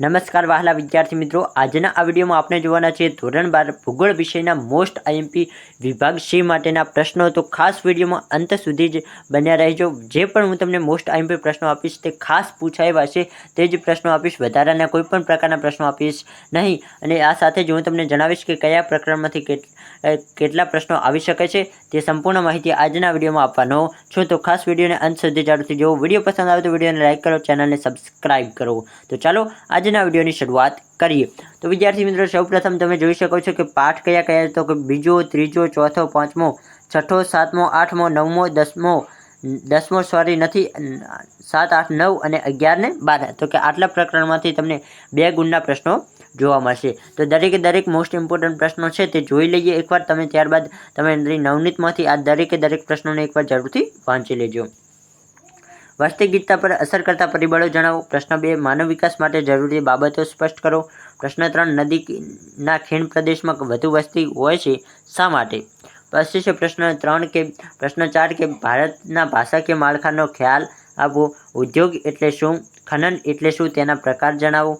નમસ્કાર વહાલા વિદ્યાર્થી મિત્રો, આજના આ વિડીયોમાં આપણે જોવાના છે ધોરણ 12 ભૂગોળ વિષયના મોસ્ટ આઈએમપી વિભાગ સી માટેના પ્રશ્નો। તો ખાસ વિડીયોમાં અંત સુધી જ બન્યા રહેજો। જે પણ હું તમને મોસ્ટ આઈએમપી પ્રશ્નો આપીશ તે ખાસ પૂછાયેલા હશે તે જ પ્રશ્નો આપીશ, વધારાના કોઈ પણ પ્રકારના પ્રશ્નો આપીશ નહીં। અને આ સાથે જ હું તમને જણાવીશ કે કયા પ્રકરણમાંથી કેટલા પ્રશ્નો આવી શકે છે તે સંપૂર્ણ માહિતી આજના વિડીયોમાં આપવાનો છું। તો ખાસ વિડીયોને અંત સુધી જરૂરથી જુઓ। વિડીયો પસંદ આવે તો વિડીયોને લાઇક કરો, ચેનલને સબસ્ક્રાઇબ કરો। તો ચાલો આજના વિડીયોની શરૂઆત કરીએ। તો વિદ્યાર્થી મિત્રો, સૌપ્રથમ તમે જોઈ શકો છો કે પાઠ કયા કયા, તો કે બીજો, ત્રીજો, ચોથો, પાંચમો, છઠ્ઠો, સાતમો, આઠમો, નવમો, દસમો સોરી નથી, 7, 8, 9 અને 11 ને 12। તો કે આટલા પ્રકરણમાંથી તમને 2 ગુણના પ્રશ્નો જોવા મળશે। તો દરેક મોસ્ટ ઇમ્પોર્ટન્ટ પ્રશ્નો છે તે જોઈ લઈએ એકવાર તમે, ત્યારબાદ તમે નવનીતમાંથી આ દરેક પ્રશ્નોને એકવાર જરૂરથી વાંચી લેજો। વસ્તી ગીતતા પર અસર કરતા પરિબળો જણાવો। પ્રશ્ન 2, માનવ વિકાસ માટે જરૂરી બાબતો સ્પષ્ટ કરો। પ્રશ્ન 3, નદીના ખીણ પ્રદેશમાં વધુ વસ્તી હોય છે, શા માટે? પછી છે પ્રશ્ન 4 કે ભારતના ભાષાકીય માળખાનો ખ્યાલ આપો। ઉદ્યોગ એટલે શું? ખનન એટલે શું? તેના પ્રકાર જણાવો।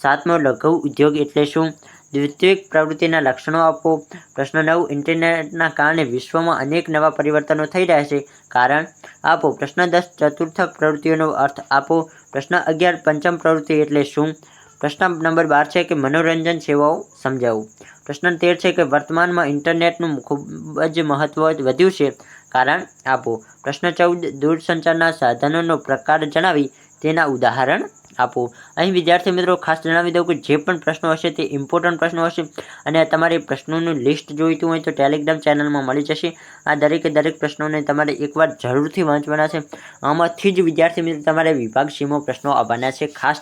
7મો, લઘુ ઉદ્યોગ એટલે શું? દ્વિતીયક પ્રવૃત્તિના લક્ષણો આપો। પ્રશ્ન 9, ઇન્ટરનેટના કારણે વિશ્વમાં અનેક નવા પરિવર્તનો થઈ રહ્યા છે, કારણ આપો। પ્રશ્ન 10, ચતુર્થક પ્રવૃત્તિઓનો અર્થ આપો। પ્રશ્ન 11, પંચમ પ્રવૃત્તિ એટલે શું? પ્રશ્ન નંબર 12 છે કે મનોરંજન સેવાઓ સમજાવો। પ્રશ્ન 13 છે કે વર્તમાનમાં ઇન્ટરનેટનું ખૂબ જ મહત્વ વધ્યું છે, કારણ આપો। પ્રશ્ન 14, દૂરસંચારના સાધનોનો પ્રકાર જણાવી તેના ઉદાહરણ આપો। અહીં વિદ્યાર્થી મિત્રો ખાસ જણાવી દઉં કે જે પણ પ્રશ્નો હશે તે ઇમ્પોર્ટન્ટ પ્રશ્નો હશે અને તમારે પ્રશ્નોનું લિસ્ટ જોઈતું હોય તો ટેલિગ્રામ ચેનલમાં મળી જશે। આ દરેક પ્રશ્નોને તમારે એકવાર જરૂરથી વાંચવાના છે। આમાંથી જ વિદ્યાર્થી મિત્રો તમારે વિભાગ સીમાં પ્રશ્નો આવવાના છે, ખાસ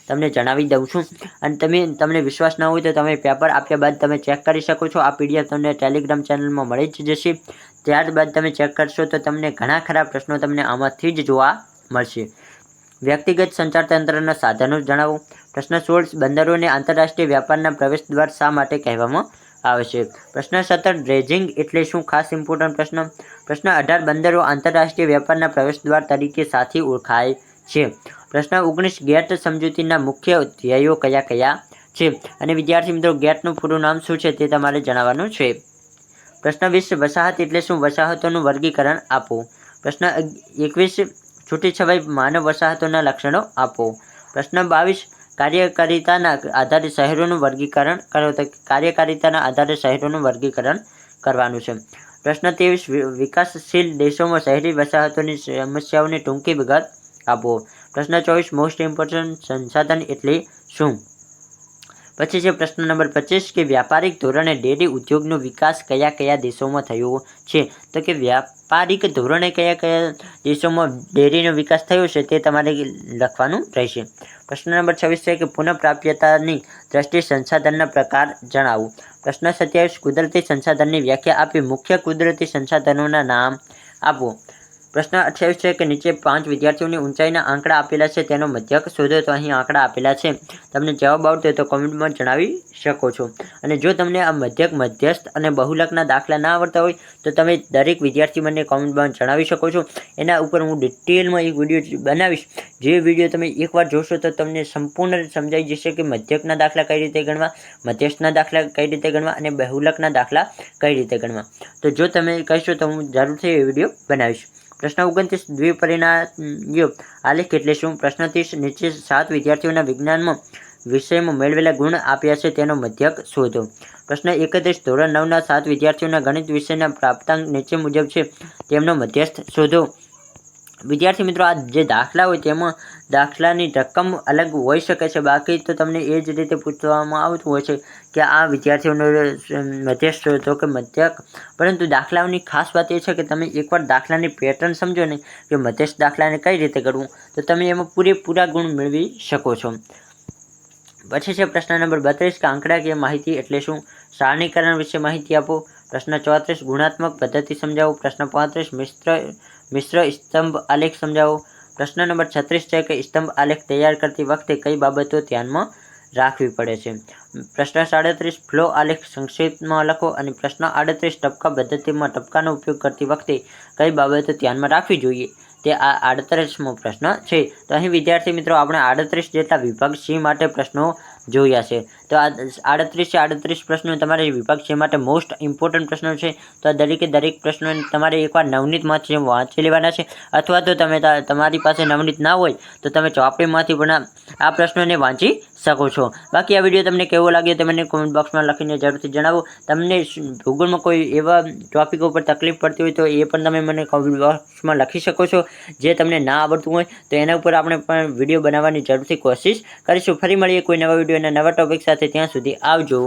તમને જણાવી દઉં છું। અને તમને વિશ્વાસ ન હોય તો તમે પેપર આપ્યા બાદ તમે ચેક કરી શકો છો। આ પીડીએફ તમને ટેલિગ્રામ ચેનલમાં મળી જ જશે। ત્યારબાદ તમે ચેક કરશો તો તમને ઘણા ખરા પ્રશ્નો તમને આમાંથી જ જોવા મળશે। વ્યક્તિગત સંચાર તંત્રના સાધનો જણાવો। પ્રશ્ન 16, બંદરોને આંતરરાષ્ટ્રીય વ્યાપારના પ્રવેશ દ્વાર શા માટે કહેવામાં આવે છે? પ્રશ્ન 17, ડ્રેજિંગ એટલે શું? ખાસ ઇમ્પોર્ટન્ટ પ્રશ્ન। પ્રશ્ન 18, બંદરો આંતરરાષ્ટ્રીય વ્યાપારના પ્રવેશ દ્વાર તરીકે સાથી ઓળખાય છે? પ્રશ્ન 19, ગેટ સમજૂતીના મુખ્ય ધ્યેયો કયા છે? અને વિદ્યાર્થી મિત્રો ગેટનું પૂરું નામ શું છે તે તમારે જણાવવાનું છે। પ્રશ્ન 20, વસાહત એટલે શું? વસાહતોનું વર્ગીકરણ આપો। પ્રશ્ન 21, છૂટીછવાઈ માનવ વસાહતોના લક્ષણો આપો। પ્રશ્ન 22, કાર્યકારિતાના આધારે શહેરોનું વર્ગીકરણ કરો। તો કાર્યકારિતાના આધારે શહેરોનું વર્ગીકરણ કરવાનું છે। પ્રશ્ન 23, વિકાસશીલ દેશોમાં શહેરી વસાહતોની સમસ્યાઓની ટૂંકી વિગત આપો। પ્રશ્ન 24, મોસ્ટ ઇમ્પોર્ટન્ટ સંસાધન એટલે શું? પછી છે પ્રશ્ન નંબર 25 કે વ્યાપારિક ધોરણે ડેરી ઉદ્યોગનો વિકાસ કયા દેશોમાં થયો છે? તો કે વ્યાપારિક ધોરણે કયા દેશોમાં ડેરીનો વિકાસ થયો છે તે તમારે લખવાનું રહેશે। પ્રશ્ન નંબર 26 છે કે પુનઃપ્રાપ્યતાની દ્રષ્ટિએ સંસાધનના પ્રકાર જણાવો। પ્રશ્ન 27, કુદરતી સંસાધનની વ્યાખ્યા આપી મુખ્ય કુદરતી સંસાધનોના નામ આપો। પ્રશ્ન 28 છે કે નીચે 5 વિદ્યાર્થીઓની ઊંચાઈના આંકડા આપેલા છે, તેનો મધ્યક શોધો। તો અહીં આંકડા આપેલા છે, તમને જવાબ આવડતો હોય તો કોમેન્ટમાં જણાવી શકો છો। અને જો તમને આ મધ્યક, મધ્યસ્થ અને બહુલકના દાખલા ના આવડતા હોય તો તમે દરેક વિદ્યાર્થી મને કોમેન્ટમાં જણાવી શકો છો। એના ઉપર હું ડિટેલમાં એક વિડીયો બનાવીશ, જે વિડીયો તમે એકવાર જોશો તો તમને સંપૂર્ણ સમજાઈ જશે કે મધ્યકના દાખલા કઈ રીતે ગણવા, મધ્યસ્થના દાખલા કઈ રીતે ગણવા અને બહુલકના દાખલા કઈ રીતે ગણવા। તો જો તમે કહેશો તો હું જરૂરથી એ વિડીયો બનાવીશ। પ્રશ્ન 29, દ્વિપરિમાણીય આલેખ એટલે શું? પ્રશ્ન 30, નીચે 7 વિદ્યાર્થીઓના વિજ્ઞાનમાં વિષયમાં મેળવેલા ગુણ આપ્યા છે, તેનો મધ્યક શોધો। પ્રશ્ન 31, ધોરણ 9ના 7 વિદ્યાર્થીઓના ગણિત વિષયના પ્રાપ્તાંક નીચે મુજબ છે, તેમનો મધ્યસ્થ શોધો। વિદ્યાર્થી મિત્રો આ જે દાખલા હોય તેમાં દાખલાની રકમ અલગ હોઈ શકે છે, બાકી તો તમને એ જ રીતે પૂછવામાં આવતું હોય છે કે આ વિદ્યાર્થીઓનો મધ્યસ્થ શોધો કે મધ્યક, પરંતુ દાખલાઓની ખાસ વાત એ છે કે તમે એકવાર દાખલાની પેટર્ન સમજો ને કે મધ્યસ્થ દાખલાને કઈ રીતે કરવું તો તમે એમાં પૂરેપૂરા ગુણ મેળવી શકો છો। પછી છે પ્રશ્ન નંબર 32 કે આંકડાકીય માહિતી એટલે શું? સારણીકરણ વિશે માહિતી આપો। પ્રશ્ન 34, ગુણાત્મક પદ્ધતિ સમજાવો। પ્રશ્ન 35, મિશ્ર સ્તંભ આલેખ સમજાવો। પ્રશ્ન નંબર 36 છે કે સ્તંભ આલેખ તૈયાર કરતી વખતે કઈ બાબતો ધ્યાનમાં રાખવી પડે છે? પ્રશ્ન 37, ફ્લો આલેખ સંક્ષિપ્તમાં લખો। અને પ્રશ્ન 38, ટપકા પદ્ધતિમાં ટપકાનો ઉપયોગ કરતી વખતે કઈ બાબતો ધ્યાનમાં રાખવી જોઈએ તે આ 38મો પ્રશ્ન છે. તો અહીં વિદ્યાર્થી મિત્રો આપણે 38 જેટલા વિભાગ સી માટે પ્રશ્નો જોયા છે. તો આ 38 પ્રશ્નો તમારે વિભાગ સી માટે મોસ્ટ ઇમ્પોર્ટન્ટ પ્રશ્નો છે. તો દરેક પ્રશ્નો તમારે એકવાર નવનીતમાંથી વાંચી લેવાના છે, અથવા તો તમે તમારી પાસે નવનીત ના હોય તો તમે ચોપડીમાંથી પણ આ પ્રશ્નોને વાંચી શકો છો. બાકી આ વિડીયો તમને કેવો લાગ્યો તે મને કોમેન્ટ બોક્સમાં લખીને જરૂરથી જણાવો. તમને ભૂગોળમાં કોઈ એવા ટોપિક ઉપર તકલીફ પડતી હોય તો એ પણ તમે મને કોમેન્ટ બોક્સમાં લખી શકો છો. જે તમને ના આવડતું હોય તો એના ઉપર આપણે પણ વિડીયો બનાવવાની જરૂરથી કોશિશ કરીશું. ફરી મળીએ કોઈ નવા વિડીયો અને નવા ટોપિક સાથે. ત્યાં સુધી આવજો.